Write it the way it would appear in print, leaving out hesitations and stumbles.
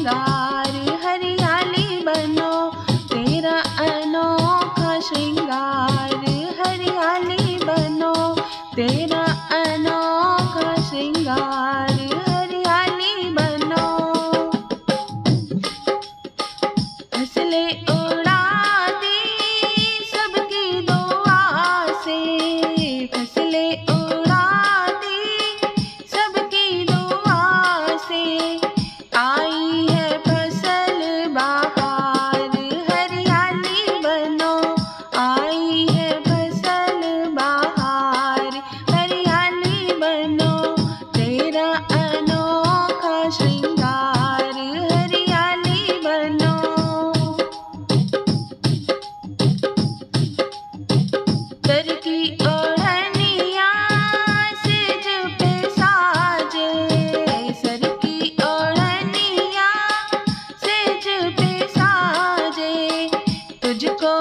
श्रृंगार, हरियाली बनो तेरा अनोखा श्रृंगार, हरियाली बनो तेरा अनोखा श्रृंगार, हरियाली बनो। फसलें उड़ाती सबकी दुआ से, फसलें उड़ाती सबकी दुआ से, आई है फसल बहार, हरियाली बनो आई है फसल बहार, हरियाली बनो तेरा अनोखा श्रृंगार, हरियाली बनो। तर की ओढ़निया सिज पे साजे, सर की ओढ़निया सिज पे साजे, तुझको